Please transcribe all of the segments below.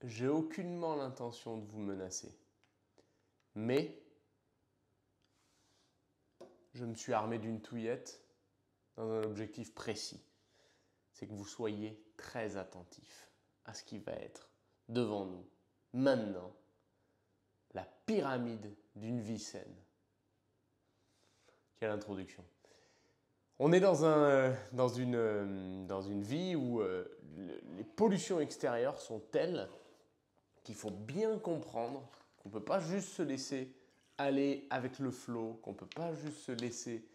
j'ai aucunement l'intention de vous menacer. Mais je me suis armé d'une touillette dans un objectif précis. C'est que vous soyez très attentifs à ce qui va être devant nous, maintenant, la pyramide d'une vie saine. Quelle introduction. On est dans une vie où les pollutions extérieures sont telles qu'il faut bien comprendre qu'on ne peut pas juste se laisser aller avec le flow, qu'on ne peut pas juste se laisser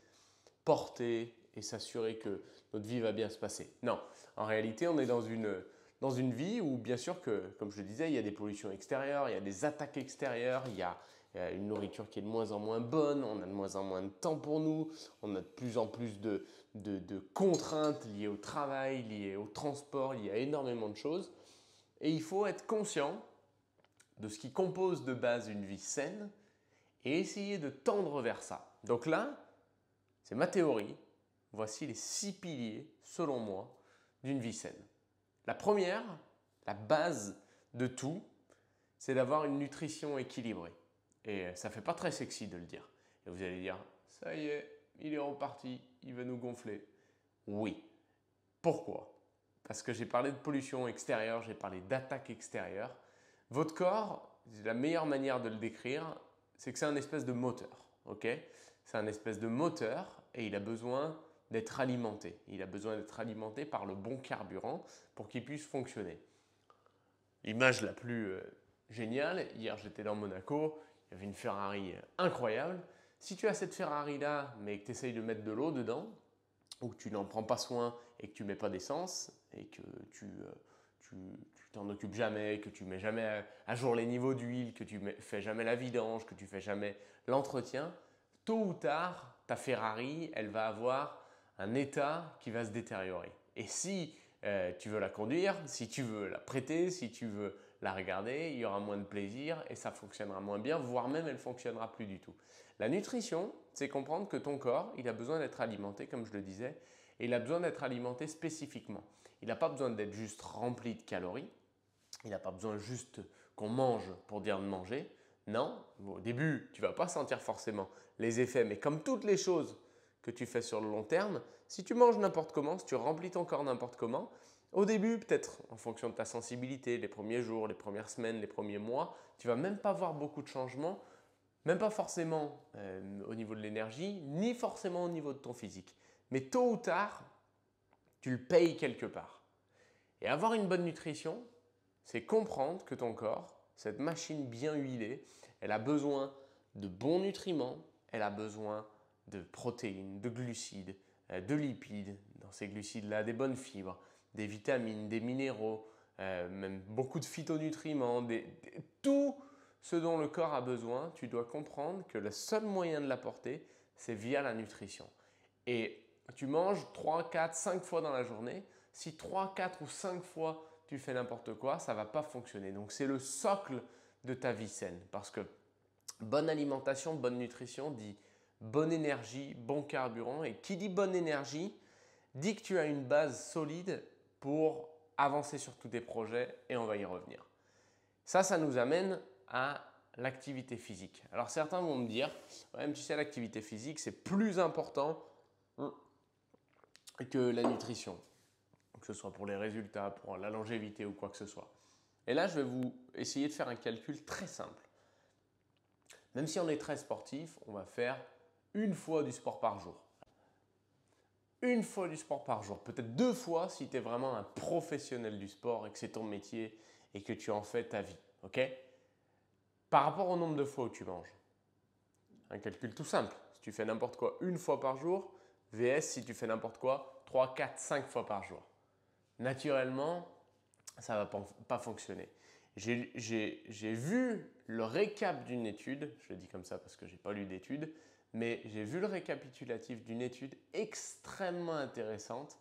porter et s'assurer que notre vie va bien se passer. Non, en réalité, on est dans une vie où, bien sûr, que, comme je le disais, il y a des pollutions extérieures, il y a des attaques extérieures, il y a une nourriture qui est de moins en moins bonne, on a de moins en moins de temps pour nous, on a de plus en plus de contraintes liées au travail, liées au transport, liées à énormément de choses. Et il faut être conscient de ce qui compose de base une vie saine et essayer de tendre vers ça. Donc là, c'est ma théorie. Voici les 6 piliers, selon moi, d'une vie saine. La première, la base de tout, c'est d'avoir une nutrition équilibrée. Et ça ne fait pas très sexy de le dire. Et vous allez dire, ça y est, il est reparti, il va nous gonfler. Oui. Pourquoi? Parce que j'ai parlé de pollution extérieure, j'ai parlé d'attaque extérieure. Votre corps, la meilleure manière de le décrire, c'est que c'est un espèce de moteur. Okay, c'est un espèce de moteur et il a besoin d'être alimenté. Il a besoin d'être alimenté par le bon carburant pour qu'il puisse fonctionner. L'image la plus géniale, hier j'étais dans Monaco, il y avait une Ferrari incroyable. Si tu as cette Ferrari-là, mais que tu essayes de mettre de l'eau dedans, ou que tu n'en prends pas soin et que tu ne mets pas d'essence, et que tu t'en occupes jamais, que tu ne mets jamais à jour les niveaux d'huile, que tu ne fais jamais la vidange, que tu ne fais jamais l'entretien, tôt ou tard, ta Ferrari, elle va avoir un état qui va se détériorer. Et si tu veux la conduire, si tu veux la prêter, si tu veux la regarder, il y aura moins de plaisir et ça fonctionnera moins bien, voire même elle ne fonctionnera plus du tout. La nutrition, c'est comprendre que ton corps, il a besoin d'être alimenté, comme je le disais, et il a besoin d'être alimenté spécifiquement. Il n'a pas besoin d'être juste rempli de calories, il n'a pas besoin juste qu'on mange pour dire de manger. Non, au début, tu ne vas pas sentir forcément les effets, mais comme toutes les choses que tu fais sur le long terme, si tu manges n'importe comment, si tu remplis ton corps n'importe comment, au début, peut-être en fonction de ta sensibilité, les premiers jours, les premières semaines, les premiers mois, tu ne vas même pas voir beaucoup de changements, même pas forcément au niveau de l'énergie, ni forcément au niveau de ton physique. Mais tôt ou tard, tu le payes quelque part. Et avoir une bonne nutrition, c'est comprendre que ton corps, cette machine bien huilée, elle a besoin de bons nutriments, elle a besoin de protéines, de glucides, de lipides, dans ces glucides-là, des bonnes fibres, des vitamines, des minéraux, même beaucoup de phytonutriments, tout ce dont le corps a besoin, tu dois comprendre que le seul moyen de l'apporter, c'est via la nutrition. Et tu manges 3, 4, 5 fois dans la journée. Si 3, 4 ou 5 fois tu fais n'importe quoi, ça ne va pas fonctionner. Donc c'est le socle de ta vie saine. Parce que bonne alimentation, bonne nutrition dit bonne énergie, bon carburant. Et qui dit bonne énergie dit que tu as une base solide pour avancer sur tous tes projets et on va y revenir. Ça nous amène à l'activité physique. Alors certains vont me dire, ouais, mais tu sais, l'activité physique, c'est plus important que la nutrition, que ce soit pour les résultats, pour la longévité ou quoi que ce soit. Et là, je vais vous essayer de faire un calcul très simple. Même si on est très sportif, on va faire une fois du sport par jour. Une fois du sport par jour, peut-être 2 fois si tu es vraiment un professionnel du sport et que c'est ton métier et que tu en fais ta vie. Okay, par rapport au nombre de fois où tu manges. Un calcul tout simple. Si tu fais n'importe quoi une fois par jour, vs si tu fais n'importe quoi 3, 4, 5 fois par jour. Naturellement, ça ne va pas fonctionner. J'ai vu le récap d'une étude, je le dis comme ça parce que je n'ai pas lu d'étude, mais j'ai vu le récapitulatif d'une étude extrêmement intéressante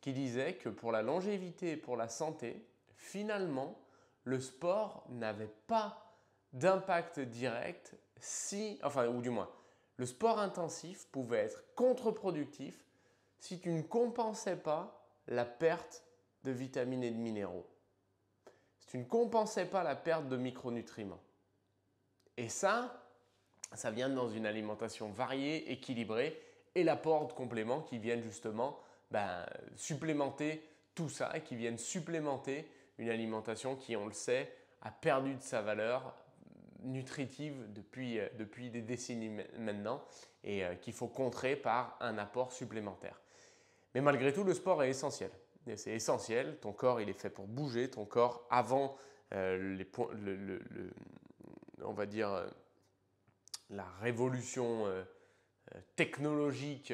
qui disait que pour la longévité et pour la santé, finalement, le sport n'avait pas d'impact direct ou du moins, le sport intensif pouvait être contre-productif si tu ne compensais pas la perte de vitamines et de minéraux. Si tu ne compensais pas la perte de micronutriments. Et ça vient dans une alimentation variée, équilibrée et l'apport de compléments qui viennent justement supplémenter tout ça et qui viennent supplémenter une alimentation qui, on le sait, a perdu de sa valeur nutritive depuis des décennies maintenant et qu'il faut contrer par un apport supplémentaire. Mais malgré tout, le sport est essentiel. C'est essentiel, ton corps il est fait pour bouger, ton corps avant on va dire la révolution technologique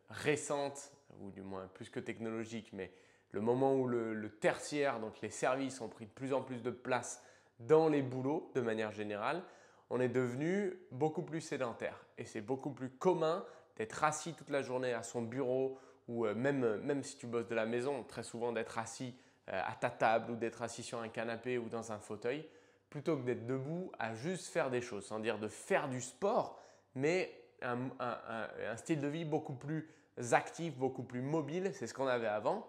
récente, ou du moins plus que technologique, mais le moment où le tertiaire, donc les services ont pris de plus en plus de place dans les boulots de manière générale, on est devenu beaucoup plus sédentaire et c'est beaucoup plus commun d'être assis toute la journée à son bureau ou même si tu bosses de la maison, très souvent d'être assis à ta table ou d'être assis sur un canapé ou dans un fauteuil plutôt que d'être debout à juste faire des choses, sans dire de faire du sport, mais un style de vie beaucoup plus actif, beaucoup plus mobile, c'est ce qu'on avait avant.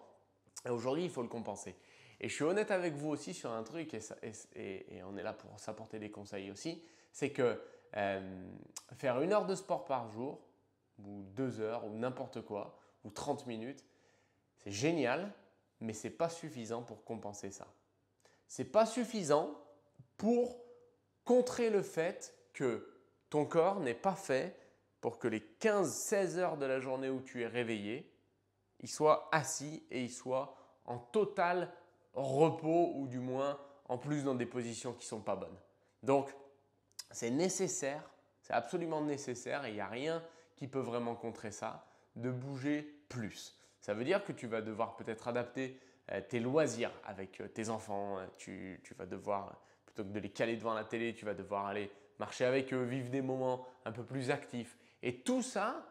Et aujourd'hui, il faut le compenser. Et je suis honnête avec vous aussi sur un truc, et on est là pour s'apporter des conseils aussi, c'est que faire 1 heure de sport par jour, ou 2 heures, ou n'importe quoi, ou 30 minutes, c'est génial, mais ce n'est pas suffisant pour compenser ça. Ce n'est pas suffisant pour contrer le fait que ton corps n'est pas fait pour que les 15-16 heures de la journée où tu es réveillé, il soit assis et il soit en total repos ou du moins en plus dans des positions qui ne sont pas bonnes. Donc, c'est nécessaire, c'est absolument nécessaire et il n'y a rien qui peut vraiment contrer ça, de bouger plus. Ça veut dire que tu vas devoir peut-être adapter tes loisirs avec tes enfants. Tu vas devoir, plutôt que de les caler devant la télé, tu vas devoir aller marcher avec eux, vivre des moments un peu plus actifs. Et tout ça,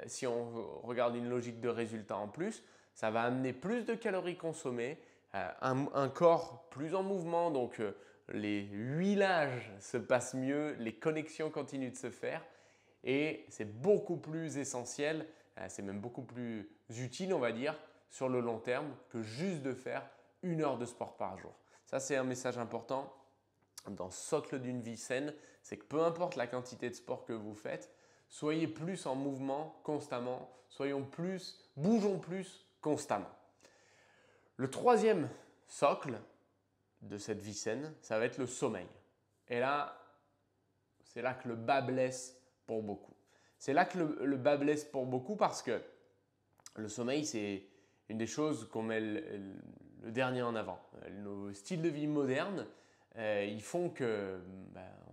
si on regarde une logique de résultat en plus, ça va amener plus de calories consommées, un corps plus en mouvement, donc les huilages se passent mieux, les connexions continuent de se faire et c'est beaucoup plus essentiel, c'est même beaucoup plus utile on va dire sur le long terme que juste de faire 1 heure de sport par jour. Ça c'est un message important dans ce socle d'une vie saine, c'est que peu importe la quantité de sport que vous faites, soyez plus en mouvement constamment, bougeons plus constamment. Le troisième socle de cette vie saine, ça va être le sommeil. Et là, c'est là que le bas blesse pour beaucoup. C'est là que le bas blesse pour beaucoup parce que le sommeil, c'est une des choses qu'on met le dernier en avant. Nos styles de vie modernes, ils font que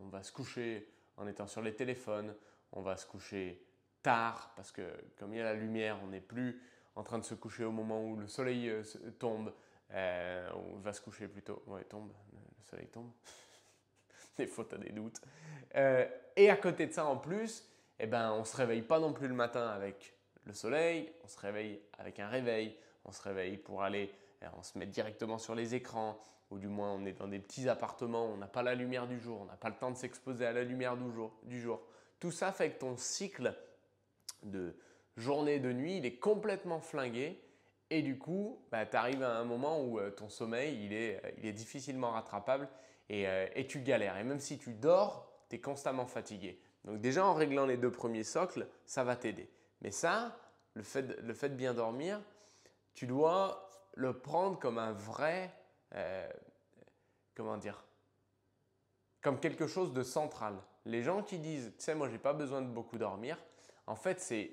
on va se coucher en étant sur les téléphones, on va se coucher tard parce que comme il y a la lumière, on n'est plus en train de se coucher au moment où le soleil tombe. On va se coucher plutôt. Ouais, tombe, le soleil tombe. Des fois, tu as des doutes. Et à côté de ça, en plus, on ne se réveille pas non plus le matin avec le soleil, on se réveille avec un réveil, on se réveille pour aller, on se met directement sur les écrans, ou du moins on est dans des petits appartements, on n'a pas la lumière du jour, on n'a pas le temps de s'exposer à la lumière du jour. Tout ça fait que ton cycle de journée et de nuit, il est complètement flingué et du coup, tu arrives à un moment où ton sommeil, il est difficilement rattrapable et tu galères. Et même si tu dors, tu es constamment fatigué. Donc déjà, en réglant les 2 premiers socles, ça va t'aider. Mais ça, le fait de bien dormir, tu dois le prendre comme un vrai, comme quelque chose de central. Les gens qui disent, tu sais, moi, j'ai pas besoin de beaucoup dormir, en fait, c'est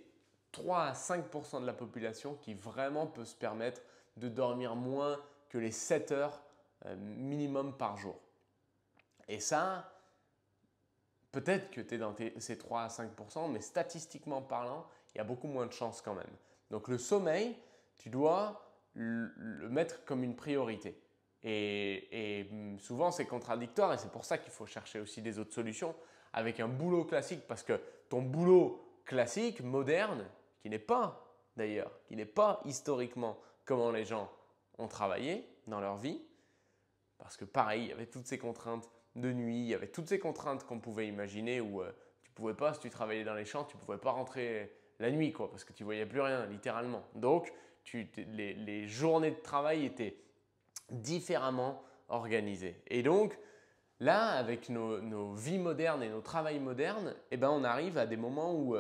3 à 5% de la population qui vraiment peut se permettre de dormir moins que les 7 heures minimum par jour. Et ça, peut-être que tu es dans ces 3 à 5%, mais statistiquement parlant, il y a beaucoup moins de chances quand même. Donc le sommeil, tu dois le mettre comme une priorité. Et souvent, c'est contradictoire et c'est pour ça qu'il faut chercher aussi des autres solutions avec un boulot classique parce que ton boulot classique, moderne, qui n'est pas d'ailleurs, qui n'est pas historiquement comment les gens ont travaillé dans leur vie, parce que pareil, il y avait toutes ces contraintes de nuit, il y avait toutes ces contraintes qu'on pouvait imaginer où tu ne pouvais pas, si tu travaillais dans les champs, tu ne pouvais pas rentrer la nuit quoi, parce que tu ne voyais plus rien littéralement. Donc, les journées de travail étaient différemment organisé. Et donc, là, avec nos vies modernes et nos travails modernes, eh ben, on arrive à des moments où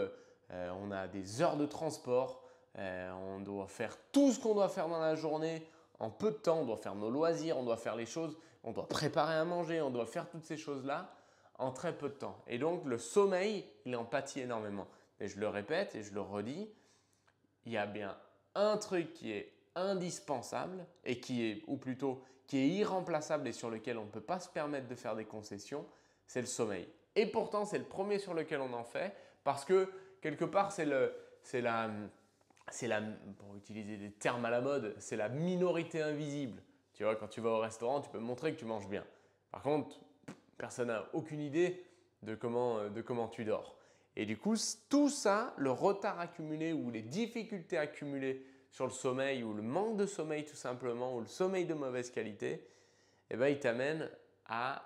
on a des heures de transport, on doit faire tout ce qu'on doit faire dans la journée en peu de temps, on doit faire nos loisirs, on doit faire les choses, on doit préparer à manger, on doit faire toutes ces choses-là en très peu de temps. Et donc, le sommeil, il en pâtit énormément. Et je le répète et je le redis, il y a bien un truc qui est indispensable et ou plutôt qui est irremplaçable et sur lequel on ne peut pas se permettre de faire des concessions, c'est le sommeil. Et pourtant, c'est le premier sur lequel on en fait parce que quelque part, pour utiliser des termes à la mode, c'est la minorité invisible. Tu vois, quand tu vas au restaurant, tu peux montrer que tu manges bien. Par contre, personne n'a aucune idée de comment tu dors. Et du coup, tout ça, le retard accumulé ou les difficultés accumulées sur le sommeil ou le manque de sommeil tout simplement ou le sommeil de mauvaise qualité, eh ben, il t'amène à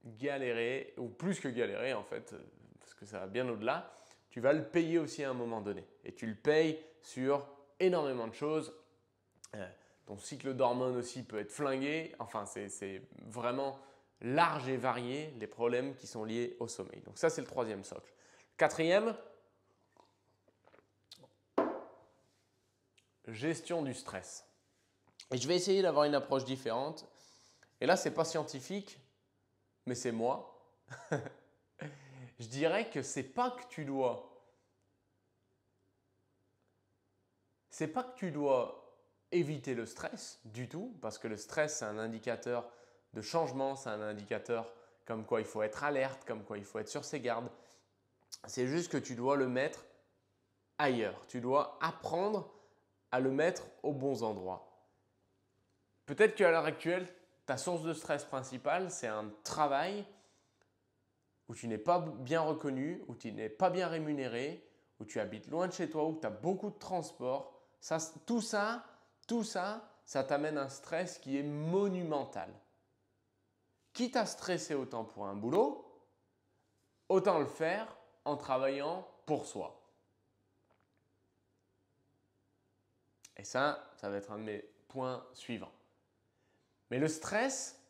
galérer ou plus que galérer en fait, parce que ça va bien au-delà. Tu vas le payer aussi à un moment donné. Et tu le payes sur énormément de choses. Ton cycle d'hormones aussi peut être flingué. Enfin, c'est vraiment large et varié les problèmes qui sont liés au sommeil. Donc ça, c'est le troisième socle. Quatrième, gestion du stress. Et je vais essayer d'avoir une approche différente. Et là, ce n'est pas scientifique, mais c'est moi. Je dirais que c'est pas que tu dois éviter le stress du tout, parce que le stress, c'est un indicateur de changement, c'est un indicateur comme quoi il faut être alerte, comme quoi il faut être sur ses gardes. C'est juste que tu dois le mettre ailleurs. Tu dois apprendre à le mettre aux bons endroits. Peut-être qu'à l'heure actuelle, ta source de stress principale, c'est un travail où tu n'es pas bien reconnu, où tu n'es pas bien rémunéré, où tu habites loin de chez toi, où tu as beaucoup de transport. Tout ça, ça t'amène un stress qui est monumental. Quitte à stresser autant pour un boulot, autant le faire en travaillant pour soi. Et ça va être un de mes points suivants. Mais le stress,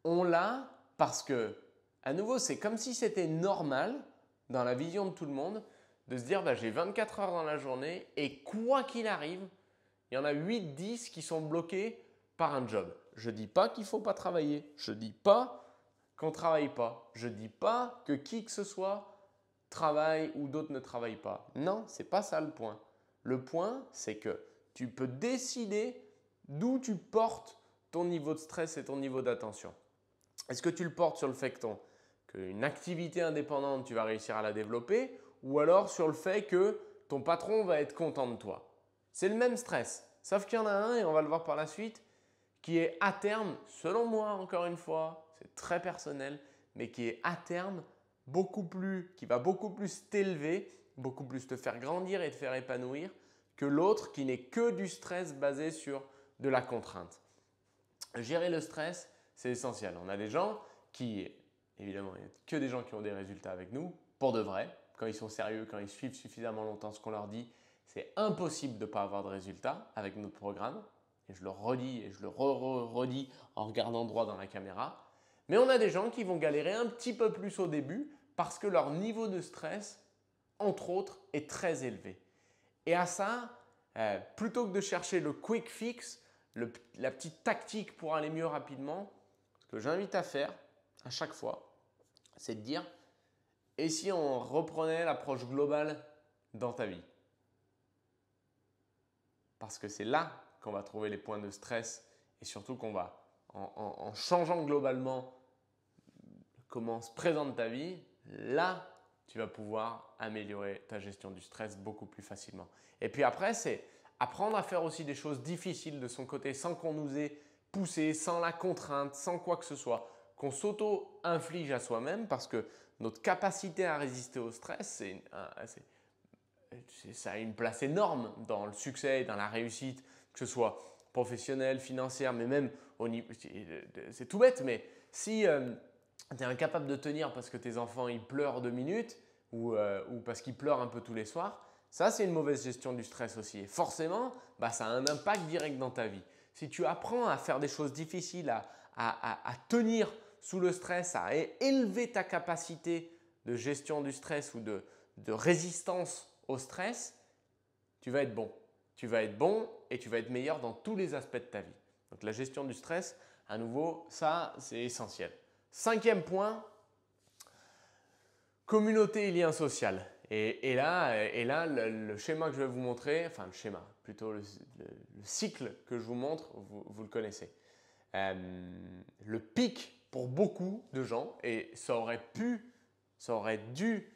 on l'a parce que, à nouveau, c'est comme si c'était normal dans la vision de tout le monde de se dire j'ai 24 heures dans la journée et quoi qu'il arrive, il y en a 8-10 qui sont bloqués par un job. Je ne dis pas qu'il ne faut pas travailler. Je ne dis pas qu'on ne travaille pas. Je ne dis pas que qui que ce soit travaille ou d'autres ne travaillent pas. Non, ce n'est pas ça le point. Le point, c'est que tu peux décider d'où tu portes ton niveau de stress et ton niveau d'attention. Est-ce que tu le portes sur le fait qu'une activité indépendante, tu vas réussir à la développer ou alors sur le fait que ton patron va être content de toi? C'est le même stress, sauf qu'il y en a un, et on va le voir par la suite, qui est à terme, selon moi encore une fois, c'est très personnel, mais qui est à terme qui va beaucoup plus t'élever, beaucoup plus te faire grandir et te faire épanouir que l'autre qui n'est que du stress basé sur de la contrainte. Gérer le stress, c'est essentiel. On a des gens qui, évidemment, il n'y a que des gens qui ont des résultats avec nous, pour de vrai, quand ils sont sérieux, quand ils suivent suffisamment longtemps ce qu'on leur dit, c'est impossible de ne pas avoir de résultats avec notre programme. Et je le redis et je le redis en regardant droit dans la caméra. Mais on a des gens qui vont galérer un petit peu plus au début parce que leur niveau de stress, entre autres, est très élevé. Et à ça, plutôt que de chercher le quick fix, la petite tactique pour aller mieux rapidement, ce que j'invite à faire à chaque fois, c'est de dire et si on reprenait l'approche globale dans ta vie? Parce que c'est là qu'on va trouver les points de stress et surtout qu'on va, en changeant globalement comment se présente ta vie, là, tu vas pouvoir améliorer ta gestion du stress beaucoup plus facilement. Et puis après, c'est apprendre à faire aussi des choses difficiles de son côté sans qu'on nous ait poussé, sans la contrainte, sans quoi que ce soit, qu'on s'auto-inflige à soi-même parce que notre capacité à résister au stress, ça a une place énorme dans le succès et dans la réussite, que ce soit professionnelle, financière, mais même au niveau… C'est tout bête, mais si tu es incapable de tenir parce que tes enfants ils pleurent 2 minutes ou parce qu'ils pleurent un peu tous les soirs, ça c'est une mauvaise gestion du stress aussi. Et forcément, ça a un impact direct dans ta vie. si tu apprends à faire des choses difficiles, à tenir sous le stress, à élever ta capacité de gestion du stress ou de résistance au stress, tu vas être bon. Tu vas être bon et tu vas être meilleur dans tous les aspects de ta vie. Donc la gestion du stress, à nouveau, ça c'est essentiel. 5e point, communauté et lien social. Et là le schéma que je vais vous montrer, enfin le schéma, plutôt le cycle que je vous montre, vous le connaissez. Le pic pour beaucoup de gens, et ça aurait dû,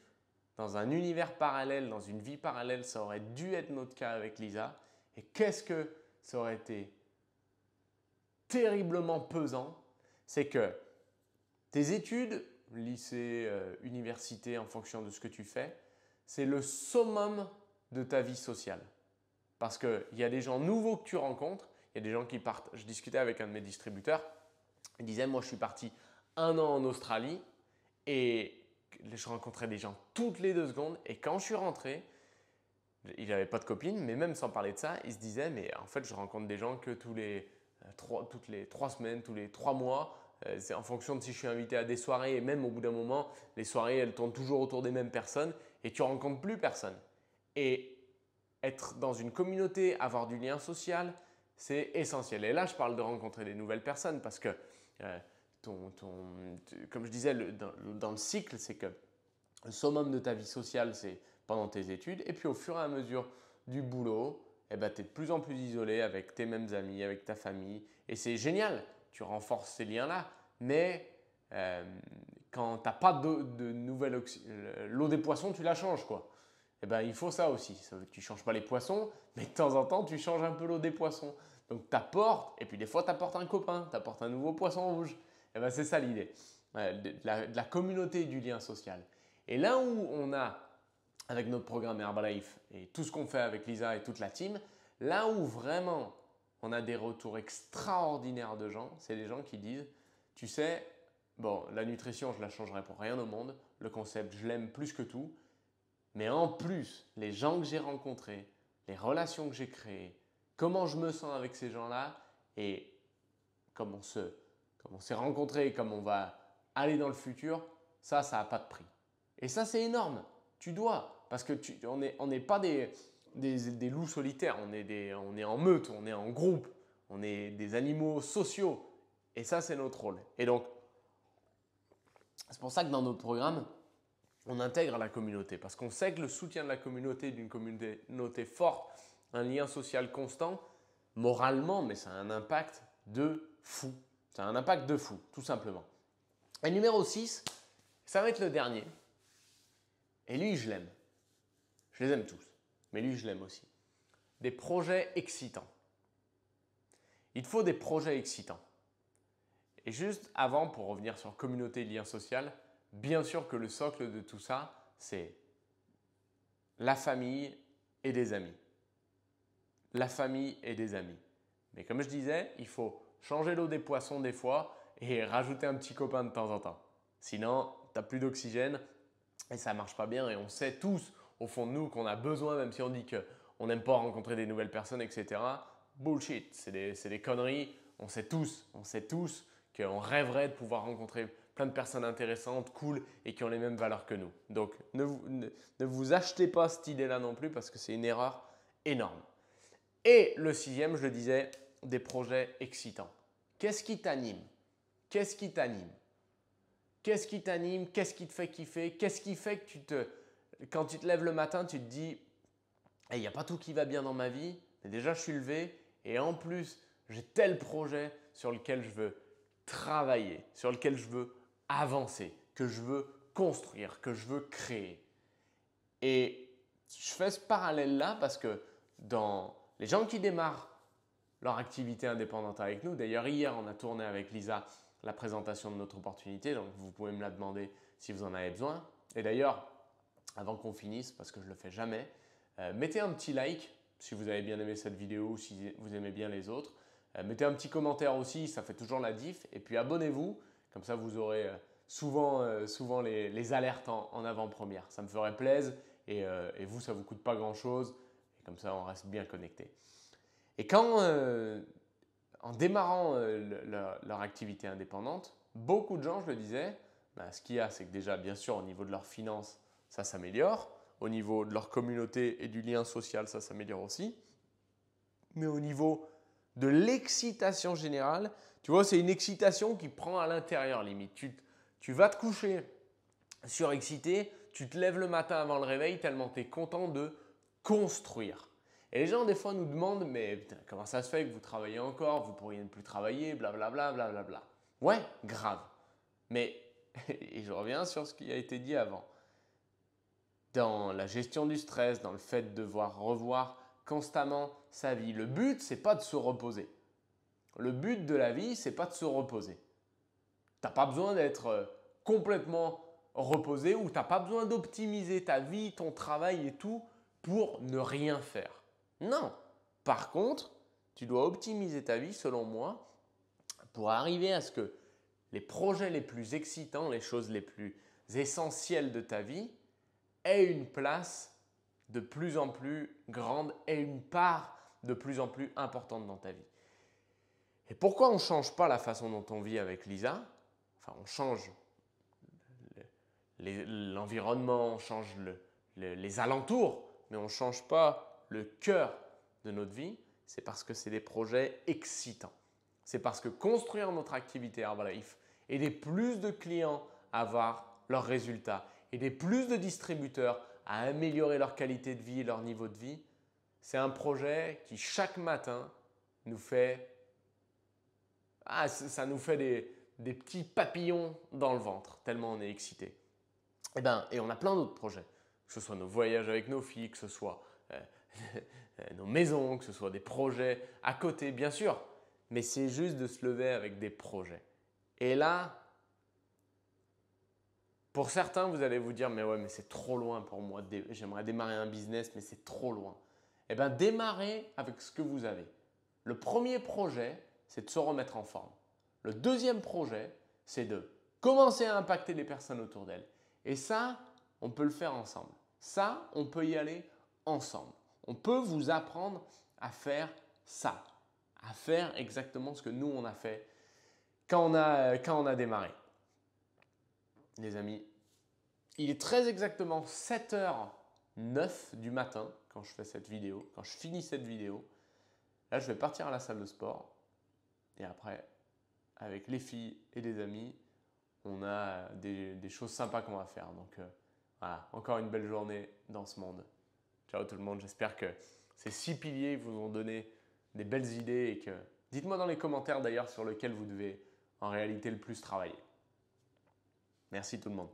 dans un univers parallèle, dans une vie parallèle, ça aurait dû être notre cas avec Lisa. Et qu'est-ce que ça aurait été terriblement pesant, c'est que tes études, lycée, université, en fonction de ce que tu fais, c'est le summum de ta vie sociale. Parce qu'il y a des gens nouveaux que tu rencontres, il y a des gens qui partent. Je discutais avec un de mes distributeurs, il disait, moi je suis parti 1 an en Australie et je rencontrais des gens toutes les 2 secondes et quand je suis rentré, il n'avait pas de copine, mais même sans parler de ça, il se disait, mais en fait je rencontre des gens que toutes les 3 semaines, tous les 3 mois. C'est en fonction de si je suis invité à des soirées et même au bout d'un moment, les soirées elles tournent toujours autour des mêmes personnes et tu ne rencontres plus personne. Et être dans une communauté, avoir du lien social, c'est essentiel. Et là, je parle de rencontrer des nouvelles personnes parce que, comme je disais, dans le cycle, c'est que le summum de ta vie sociale, c'est pendant tes études. Et puis, au fur et à mesure du boulot, eh ben, tu es de plus en plus isolé avec tes mêmes amis, avec ta famille. Et c'est génial, tu renforces ces liens-là. Mais quand tu n'as pas de nouvelles l'eau des poissons, tu la changes, quoi. Eh ben, il faut ça aussi. Ça veut que tu ne changes pas les poissons, mais de temps en temps, tu changes un peu l'eau des poissons. Donc, tu apportes, et puis des fois, tu apportes un copain, tu apportes un nouveau poisson rouge. Eh ben, c'est ça l'idée, de la communauté et du lien social. Et là où on a, avec notre programme Herbalife et tout ce qu'on fait avec Lisa et toute la team, là où vraiment on a des retours extraordinaires de gens, c'est des gens qui disent, tu sais, bon, la nutrition, je ne la changerai pour rien au monde. Le concept, je l'aime plus que tout. Mais en plus, les gens que j'ai rencontrés, les relations que j'ai créées, comment je me sens avec ces gens-là et comme on s'est rencontrés et comme on va aller dans le futur, ça n'a pas de prix. Et ça, c'est énorme. Tu dois, parce que on n'est pas des loups solitaires, on est en meute, on est en groupe, on est des animaux sociaux. Et ça, c'est notre rôle. Et donc, c'est pour ça que dans notre programme, on intègre la communauté parce qu'on sait que le soutien de la communauté, d'une communauté forte, un lien social constant, moralement, mais ça a un impact de fou. Ça a un impact de fou, tout simplement. Et numéro 6, ça va être le dernier. Et lui, je l'aime. Je les aime tous. Mais lui, je l'aime aussi. Des projets excitants. Il te faut des projets excitants. Et juste avant, pour revenir sur communauté et lien social, bien sûr que le socle de tout ça, c'est la famille et des amis. La famille et des amis. Mais comme je disais, il faut changer l'eau des poissons des fois et rajouter un petit copain de temps en temps. Sinon, tu n'as plus d'oxygène et ça ne marche pas bien. Et on sait tous, au fond de nous, qu'on a besoin, même si on dit qu'on n'aime pas rencontrer des nouvelles personnes, etc. Bullshit, c'est des conneries. On sait tous qu'on rêverait de pouvoir rencontrer plein de personnes intéressantes, cool et qui ont les mêmes valeurs que nous. Donc, ne vous achetez pas cette idée-là non plus parce que c'est une erreur énorme. Et le 6e, je le disais, des projets excitants. Qu'est-ce qui t'anime? Qu'est-ce qui t'anime? Qu'est-ce qui t'anime? Qu'est-ce qui te fait kiffer? Qu'est-ce qui fait que quand tu te lèves le matin, tu te dis il n'y a pas tout qui va bien dans ma vie, mais déjà je suis levé et en plus, j'ai tel projet sur lequel je veux travailler, sur lequel je veux avancer, que je veux construire, que je veux créer. Et je fais ce parallèle-là parce que dans les gens qui démarrent leur activité indépendante avec nous, d'ailleurs hier on a tourné avec Lisa la présentation de notre opportunité, donc vous pouvez me la demander si vous en avez besoin. Et d'ailleurs, avant qu'on finisse, parce que je ne le fais jamais, mettez un petit like si vous avez bien aimé cette vidéo ou si vous aimez bien les autres. Mettez un petit commentaire aussi, ça fait toujours la diff. Et puis abonnez-vous, comme ça vous aurez souvent les alertes en avant-première. Ça me ferait plaisir et vous, ça ne vous coûte pas grand-chose. Et comme ça, on reste bien connecté. Et quand en démarrant leur activité indépendante, beaucoup de gens, je le disais, ce qu'il y a, c'est que déjà, bien sûr, au niveau de leurs finances, ça s'améliore. Au niveau de leur communauté et du lien social, ça s'améliore aussi. Mais au niveau de l'excitation générale, tu vois, c'est une excitation qui prend à l'intérieur limite. Tu vas te coucher surexcité, tu te lèves le matin avant le réveil tellement tu es content de construire. Et les gens, des fois, nous demandent, mais putain, comment ça se fait que vous travaillez encore, vous pourriez ne plus travailler, blablabla, blablabla. Ouais, grave. Mais, et je reviens sur ce qui a été dit avant, dans la gestion du stress, dans le fait de devoir revoir constamment sa vie, le but, c'est pas de se reposer. Le but de la vie, c'est pas de se reposer. Tu n'as pas besoin d'être complètement reposé ou tu n'as pas besoin d'optimiser ta vie, ton travail et tout pour ne rien faire. Non. Par contre, tu dois optimiser ta vie, selon moi, pour arriver à ce que les projets les plus excitants, les choses les plus essentielles de ta vie aient une place de plus en plus grande et une part de plus en plus importante dans ta vie. Et pourquoi on ne change pas la façon dont on vit avec Lisa? Enfin, on change l'environnement, on change les alentours, mais on ne change pas le cœur de notre vie. C'est parce que c'est des projets excitants. C'est parce que construire notre activité Herbalife, aider plus de clients à avoir leurs résultats, aider plus de distributeurs à améliorer leur qualité de vie et leur niveau de vie, c'est un projet qui chaque matin nous fait, ça nous fait des petits papillons dans le ventre, tellement on est excité. Et on a plein d'autres projets, que ce soit nos voyages avec nos filles, que ce soit nos maisons, que ce soit des projets à côté, bien sûr. Mais c'est juste de se lever avec des projets. Et là, pour certains, vous allez vous dire, mais ouais, mais c'est trop loin pour moi. J'aimerais démarrer un business, mais c'est trop loin. Eh bien, démarrez avec ce que vous avez. Le premier projet, c'est de se remettre en forme. Le deuxième projet, c'est de commencer à impacter les personnes autour d'elles. Et ça, on peut le faire ensemble. Ça, on peut y aller ensemble. On peut vous apprendre à faire ça, à faire exactement ce que nous, on a fait quand on a démarré. Les amis, il est très exactement 7h09 du matin quand je fais cette vidéo, quand je finis cette vidéo. Là, je vais partir à la salle de sport et après, avec les filles et les amis, on a des choses sympas qu'on va faire. Donc voilà, encore une belle journée dans ce monde. Ciao tout le monde, j'espère que ces 6 piliers vous ont donné des belles idées et que dites-moi dans les commentaires d'ailleurs sur lequel vous devez en réalité le plus travailler. Merci tout le monde.